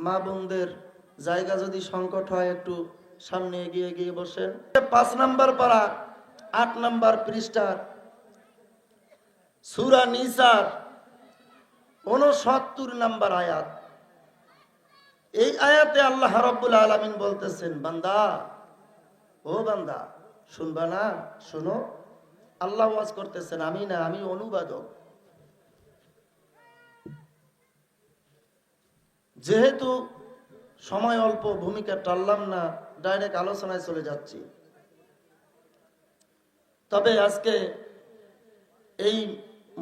মা বোনদের জায়গা যদি সংকট হয় একটু সামনে এগিয়ে গিয়ে বসেন। 5 নাম্বার পারা 8 নাম্বার পৃষ্ঠার সূরা নিসার 69 নাম্বার আয়াত। এই আয়াতে আল্লাহ রাব্বুল আলামিন বলতেছেন, বান্দা, ও বান্দা, শুনবা না? শোনো। আল্লাহ ওয়াজ করতেছেন, আমি না, আমি অনুবাদক। যেহেতু সময় অল্প, ভূমিকা টানলাম না, ডাইরেক্ট আলোচনায় চলে যাচ্ছি। তবে আজকে এই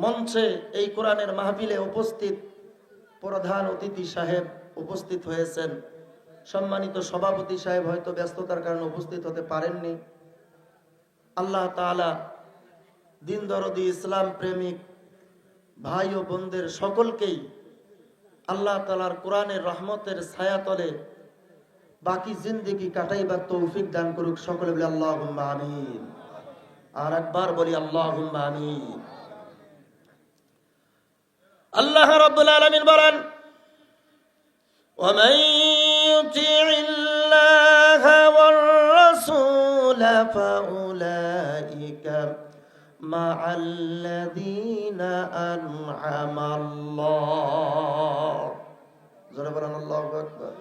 মঞ্চে, এই কোরআনের মাহফিলে উপস্থিত প্রধান অতিথি সাহেব উপস্থিত হয়েছেন। সম্মানিত সভাপতি সাহেব হয়তো ব্যস্ততার কারণে উপস্থিত হতে পারেননি। আল্লাহ তাআলা দিন দরদি ইসলাম প্রেমিক ভাই ও বোনদের সকলকেই আল্লাহ তাআলার কোরআনের রহমতের ছায়াতলে বাকি জিন্দেগি কাটাইবার তৌফিক দান করুক। সকলে বলি আল্লাহুম্মা আমিন। আর একবার বলি আল্লাহুম্মা আমিন। আল্লাহ রাব্বুল আলামিন বলেন, ومن يطع الله والرسول فأولئك مع الذين أنعم الله। জোরে বলেন আল্লাহু আকবার।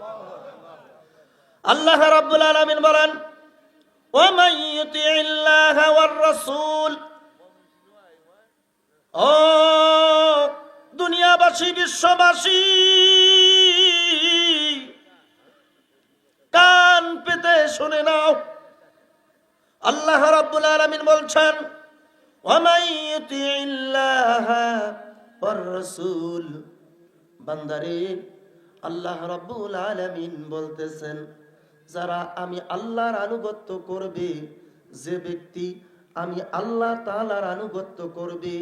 আল্লাহ রাব্বুল আলামিন বলেন, ومن يطع الله والرسول। ও দুনিয়াবাসী, বিশ্ববাসী, কান পেতে শুনে নাও। আল্লাহ রাব্বুল আলামিন বলছেন, ওয়ামান ইউতিইল্লাহ ওয়ার রাসূল। বান্দারে, আল্লাহ রাব্বুল আলামিন বলতেছেন, যারা আমি আল্লাহর আনুগত্য করবে, যে ব্যক্তি আমি আল্লাহ তাআলার আনুগত্য করবে,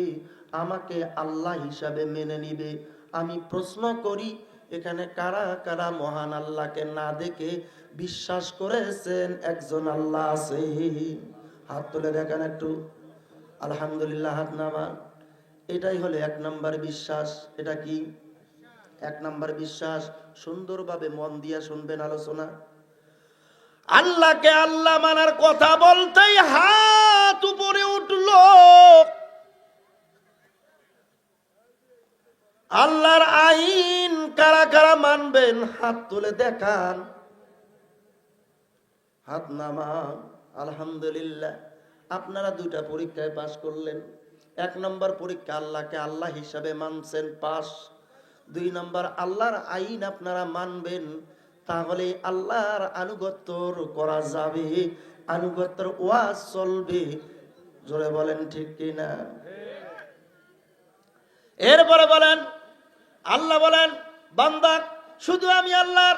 আমাকে আল্লাহ হিসাবে মেনে নিবে। আমি প্রশ্ন করি, এখানে কারা কারা মহান আল্লাহকে না দেখে বিশ্বাস করেছেন একজন আল্লাহ আছে? হাত তুলে দেখেন একটু। আলহামদুলিল্লাহ, হাত নামান। এটাই হলো 1 নাম্বার বিশ্বাস। এটা কি 1 নাম্বার বিশ্বাস? সুন্দরভাবে মন দিয়া শুনবেন আলোচনা। আল্লাহকে আল্লাহ মানার কথা বলতেই হাত উপরে উঠলো। আল্লাহর আইন কারা কারা মানবেন? হাত তুলে দেখান, হাত নামান। আলহামদুলিল্লাহ, আপনারা 2টা পরীক্ষায় পাশ করলেন। 1 নম্বর পরীক্ষা আল্লাহকে আল্লাহ হিসাবে মানছেন, পাস। 2 নম্বর আল্লাহর আইন আপনারা মানবেন, তাহলে আল্লাহর আনুগত্য করা যাবে, আনুগত্যের ওয়াজ চলবে। জোরে বলেন ঠিক কিনা? এরপরে বলেন, আল্লাহ বলেন, বান্দা শুধু আমি আল্লাহর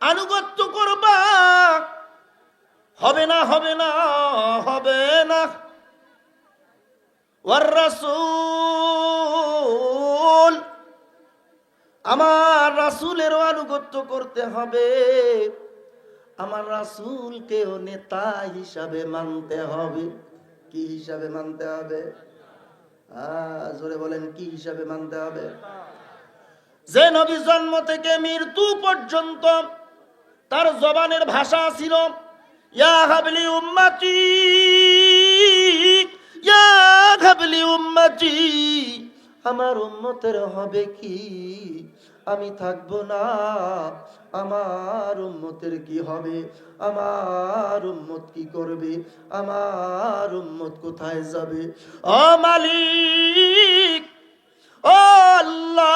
আনুগত্য করবা, হবে না, হবে না, হবে না। ওয়ার রাসূল, আমার রাসূলেরও আনুগত্য করতে হবে। আমার রাসূলকেও নেতা হিসাবে মানতে হবে। কি হিসাবে মানতে হবে? জোরে বলেন, কি হিসাবে মানতে হবে? যে নবী জন্ম থেকে মৃত্যু পর্যন্ত তার জবানের ভাষা ছিল ইয়া হাবলি উম্মতি, ইয়া হাবলি উম্মতি। আমার উম্মতের হবে কি? আমি থাকবো না, আমার উম্মতের কি হবে? আমার উম্মত কি করবে? আমার উম্মত কোথায় যাবে? ও মালিক, ও আল্লাহ,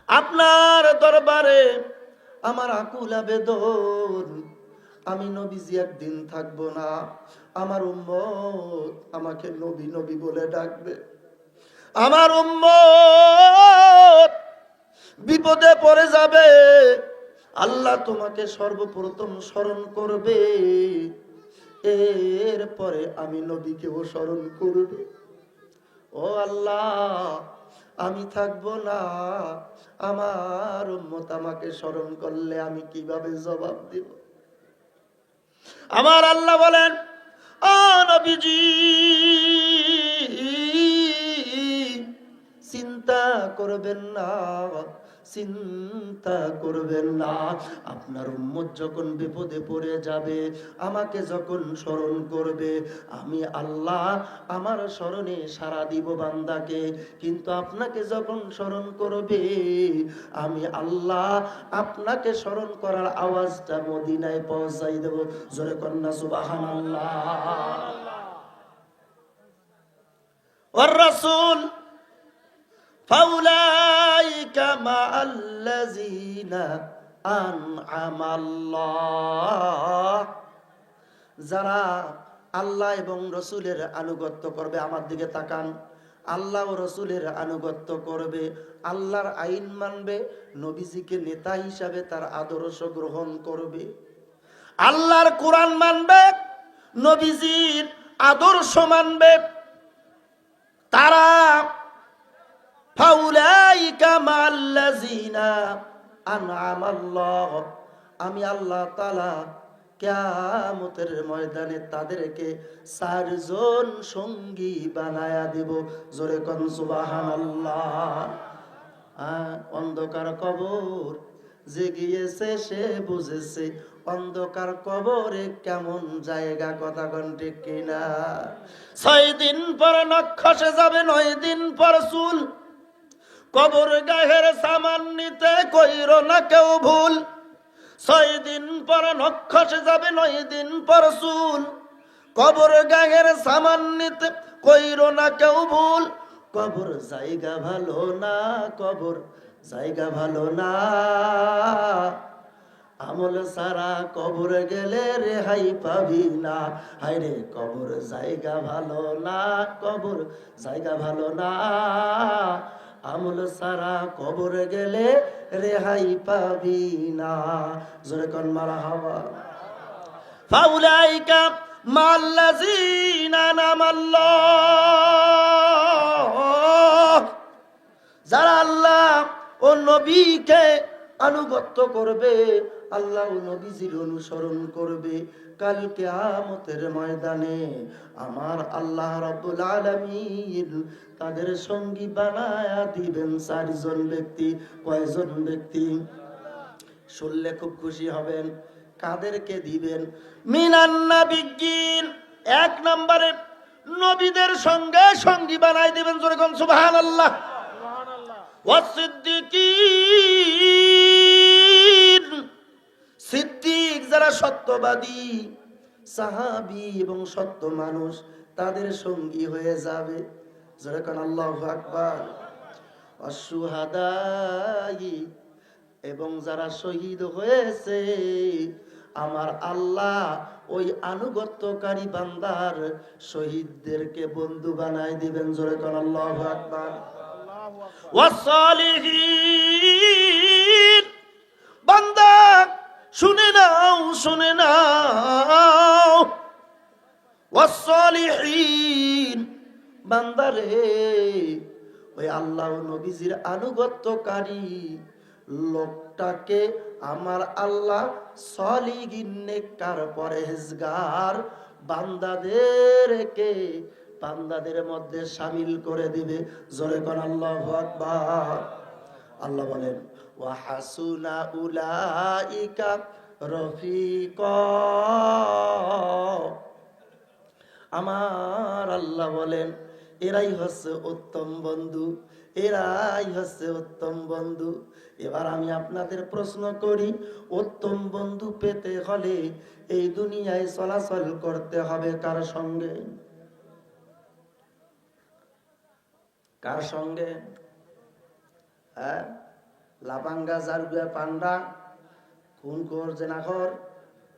আপনার দরবারে আমার আকুল আবেদন, আমি নবীজি একদিন থাকবো না, আমার উম্মত আমাকে নবী নবী বলে ডাকবে, আমার উম্মত বিপদে পড়ে যাবে। আল্লাহ তোমাকে সর্বপ্রথম স্মরণ করবে, এরপরে আমি নবীকেও স্মরণ করব। ও আল্লাহ, আমি থাকবো না, আমার উম্মত আমাকে স্মরণ করলে আমি কিভাবে জবাব দিব? আমার আল্লাহ বলেন, ও নবীজি, চিন্তা করবেন না, চিন্তা করবেন না। আপনার উম্মত যখন বিপদে পড়ে যাবে, আমাকে যখন স্মরণ করবে, আমি আল্লাহ আমার স্মরণে সাড়া দিব বান্দাকে। কিন্তু আপনাকে যখন স্মরণ করবে, আমি আল্লাহ আপনাকে স্মরণ করার আওয়াজটা মদিনায় পৌঁছাই দেব। জোরে কন্যা সুবহানাল্লাহ। ওয়ার রাসূল ফাউলাইকা মাআল্লাযিনা আন'আমাল্লাহ, যারা আল্লাহ এবং রসুলের আনুগত্য করবে। আমার দিকে তাকান। আল্লাহ ও রসুলের আনুগত্য করবে, আল্লাহর আইন মানবে, নবীজিকে নেতা হিসাবে তার আদর্শ গ্রহণ করবে, আল্লাহর কোরআন মানবে, নবীজির আদর্শ মানবে, তারা ফাউলাইকা মাআল্লাযিনা আন'আমাল্লাহ, আমি আল্লাহ তাআলা কিয়ামতের ময়দানে তাদেরকে 4 জন সঙ্গী বানায়া দেব। জোরে কোন সুবহানাল্লাহ। অন্ধকার কবর জেগিয়েছে, সে বুঝেছে অন্ধকার কবরে কেমন জায়গা, কথা কোন ঠিক কিনা? 6 দিন পর নখ খসে যাবে, 9 দিন পর চুল, কবর গায়ের সামান নিতে কইরো না কেউ ভুল। 6 দিন পর নখ খসে যাবে, 9 দিন পর চুল, কবর গায়ের সামান নিতে কইরো না কেউ ভুল। কবর জায়গা ভালো না, কবর জায়গা ভালো না, আমল সারা কবর গেলে রেহাই পাবি না। হায়রে কবর জায়গা ভালো না, কবর জায়গা ভালো না, আমল সারা কবর গেলে রেহাই পাবি না। জোরে কোন মারহাবা। ফাউলাইকা মাল্লাযিনা আন'আমাল্লাহ, যারা আল্লাহ ও নবীকে আনুগত্য করবে, আল্লাহ ও নবীজির অনুসরণ করবে, কাল কিয়ামতের ময়দানে আমার আল্লাহ রাব্বুল আলামিন তাদের সঙ্গী বানায়া দিবেন 4 জন ব্যক্তি। কয়জন ব্যক্তি? শুনলে খুব খুশি হবেন। কাদেরকে দিবেন? মিনান নাবিয়্যিন, 1 নম্বরে নবীদের সঙ্গে সঙ্গী বানাই দিবেন। জোরে কোন সুবহানাল্লাহ। ওয়াসিদ্দিকিন, সিদ্দিক যারা সত্যবাদী সাহাবী এবং সত্য মানুষ, তাদের সঙ্গী হয়ে যাবে। যারা কোন আল্লাহু আকবার। ওয়াশুহাদাই, এবং যারা শহীদ হয়েছে, আমার আল্লাহ ওই আনুগত্যকারী বান্দার শহীদদেরকে বন্ধু বানাই দিবেন। জোরে কোন আল্লাহু আকবার। ওয়াসসালিহিন, বান্দা শুনে নাও, শুনে নাও। ওয়াসসালিহিন, বান্দারে ওই আল্লাহ ও নবীজির আনুগত্যকারী লোকটাকে আমার আল্লাহ সলিহিন নেককার পরহেজগার বান্দাদেরকে বান্দাদের মধ্যে শামিল করে দিবে। জোরে কোন আল্লাহু আকবার। আল্লাহ বলেন ওয়া হাসুনা উলাইকা রফিকা, আমার আল্লাহ বলেন এরাই হচ্ছে উত্তম বন্ধু, এরাই হচ্ছে উত্তম বন্ধু। এবার আমি আপনাদের প্রশ্ন করি, উত্তম বন্ধু পেতে হলে এই দুনিয়ায় চলাচল করতে হবে কার সঙ্গে? কার সঙ্গে? লাপাঙ্গা, জারগুয়া, পান্ডা, খুনখোর, জেনাখোর,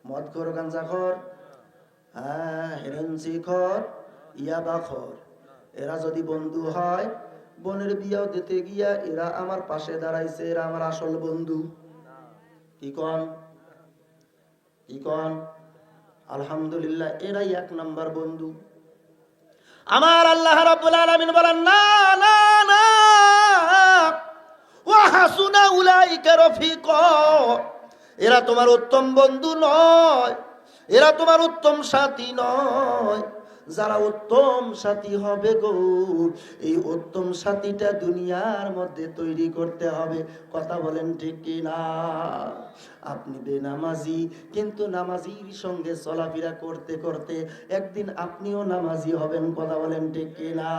মদখোর, গাঞ্জাখোর, হেরেন্সিখোর, ইয়াবাখোর, এরা যদি বন্ধু হয়, বোনের বিয়াও দিতে গিয়া এরা আমার পাশে দাঁড়াইছে, এরা আমার আসল বন্ধু। কি কন? কি কন? আলহামদুলিল্লাহ, এরাই 1 নাম্বার বন্ধু। আমার আল্লাহ রাব্বুল আলামিন বলেন না না না, ওয়া হাসুনা উলাইকা রফিকা, এরা তোমার উত্তম বন্ধু নয়, এরা তোমার উত্তম সাথী নয়। যারা উত্তম সাথী হবে গো, এই উত্তম সাথীটা দুনিয়ার মধ্যে তৈরি করতে হবে। কথা বলেন ঠিক কি না? আপনি বেনামাজি, কিন্তু নামাজির সঙ্গে চলাফেরা করতে করতে একদিন আপনিও নামাজি হবেন। কথা বলেন ঠিক কি না?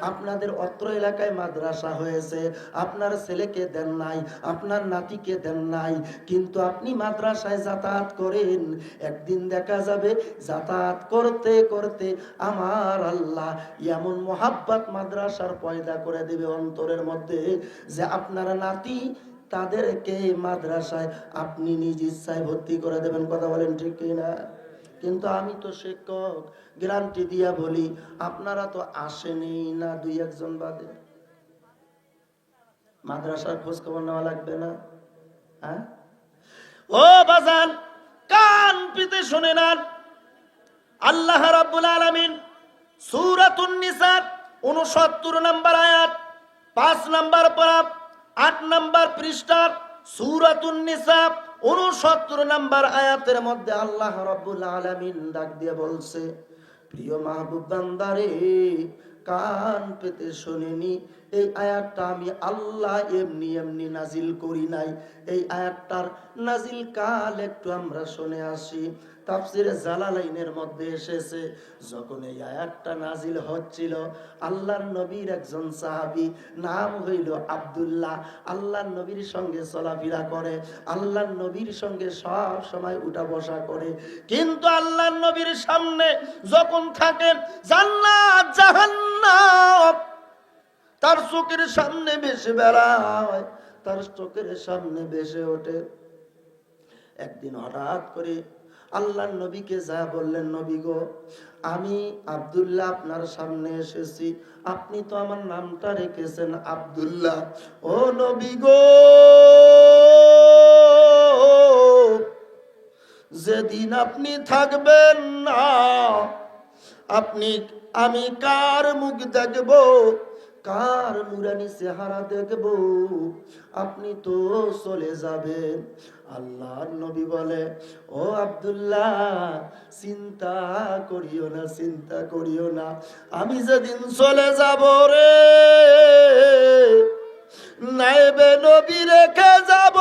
আপনাদের অত্র এলাকায় মাদ্রাসা হয়েছে, আপনার ছেলেকে দেন নাই, আপনার নাতিকে দেন নাই, কিন্তু আপনি মাদ্রাসায় যাতায়াত করেন। একদিন দেখা যাবে যাতায়াত করতে করতে আমার আল্লাহ এমন মোহাব্বত মাদ্রাসার পয়দা করে দেবে অন্তরের মধ্যে, যে আপনার নাতি তাদেরকে মাদ্রাসায় আপনি নিজ ইচ্ছায় ভর্তি করে দেবেন। কথা বলেন ঠিক কিনা? কিন্তু আমি তো শিক্ষক, গ্যারান্টি দিয়া বলি, আপনারা তো আসেনি না, দুই একজন বাদে। মাদ্রাসার খোঁজ খবর নেওয়া লাগবে না? হ্যাঁ ও বাজান, কান পিতে শুনে নেন। আল্লাহ রাব্বুল আলামিন সূরাতুন নিসা 69 নম্বর আয়াত, 5 নম্বর পারা, 8 নম্বর পৃষ্ঠা, সূরাতুন নিসা 69 নম্বর আয়াতের মধ্যে আল্লাহ রাব্বুল আলামিন ডাক দিয়ে বলছে, প্রিয় মাহবুব বান্দারে, কান পেতে শুনিনি। এই আয়াতটা আমি আল্লাহ এমনি এমনি নাজিল করি নাই। এই আয়াতটার নাজিল কাল একটু আমরা শুনে আসি। তাফসিরে জালালাইনের মধ্যে এসেছে, যখন এই আয়াতটা নাজিল হচ্ছিল, আল্লাহর নবীর একজন সাহাবী, নাম হইল আব্দুল্লাহ, আল্লাহর নবীর সঙ্গে চলাফেরা করে, আল্লাহর নবীর সঙ্গে সব সময় উঠা বসা করে, কিন্তু আল্লাহর নবীর সামনে যখন থাকে জান্নাত জাহান্নাম তার চোখের সামনে ভেসে বেড়ায়, তার চোখের সামনে ভেসে ওঠে। একদিন হঠাৎ করে আল্লাহর নবীকে যা বললেন, নবী গো, আমি আব্দুল্লাহ আপনার সামনে এসেছি, আপনি তো আমার নামটা রেখেছেন আব্দুল্লাহ। ও নবী গো, যেদিন আপনি থাকবেন না, আমি কার মুখ দেখব, কার নুরানি চেহারা দেখব? আপনি তো চলে যাবেন। আল্লাহর নবী বলে, ও আব্দুল্লাহ, চিন্তা করিও না, চিন্তা করিও না, আমি যেদিন চলে যাব রে, নাইবে নবী রেখে যাব,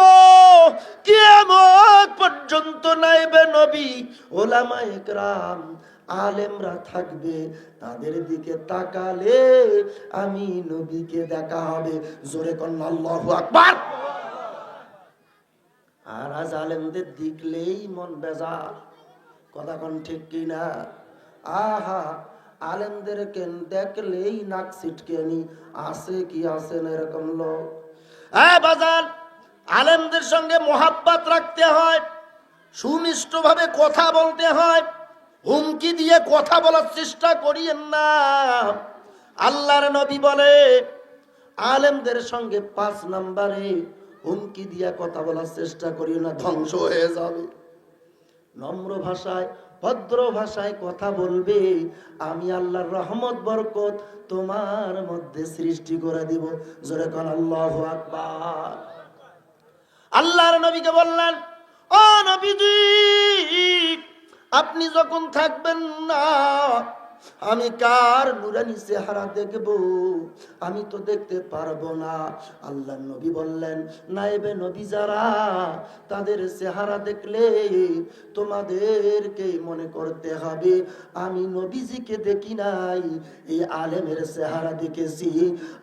কিয়ামত পর্যন্ত নাইবে নবী, ওলামায়ে কেরাম, আলেমরা থাকবে, তাদের দিকে তাকালে আমি নবীকে দেখা হবে। জোরে কন্না আল্লাহু আকবার। আর আজ আলেমদের দেখলেই মন বেজার। কথা কোন ঠিক কিনা? আহা, আলেমদেরকে দেখলেই নাক ছিটকেনি, আছে কি আছে না এরকম লোক। হ্যাঁ বাজার, আলেমদের সঙ্গে মোহাব্বত রাখতে হয়, সুমিষ্ট ভাবে কথা বলতে হয়, হুমকি দিয়ে কথা বলার চেষ্টা করিয়েন না। আল্লাহর নবী বলে, আলেমদের সঙ্গে 5 নম্বরে হুমকি দিয়ে কথা বলার চেষ্টা করিও না, ধ্বংস হয়ে যাবে। নম্র ভাষায়, ভদ্র ভাষায় কথা বলবে, আমি আল্লাহর রহমত বরকত তোমার মধ্যে সৃষ্টি করে দিব। জোরে কোন আল্লাহু আকবার। আল্লাহর নবীকে বললেন, ও নবীজি, আপনি যখন থাকবেন না, আমি কার নুরানি চেহারা দেখব? আমি তো দেখতে পারবো না। আল্লাহর নবী বললেন, নাইবে নবী যারা, তাদের চেহারা দেখলে তোমাদেরকে মনে করতে হবে আমি নবীজিকে দেখি নাই, এই আলেমের চেহারা দেখেছি।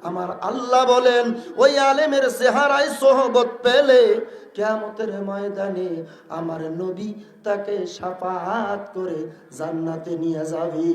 আমার আল্লাহ বলেন, ওই আলেমের চেহারায় সোহবত পেলে কিয়ামতের ময়দানে আমার নবী তাকে শাফাআত করে জান্নাতে নিয়ে যাবে।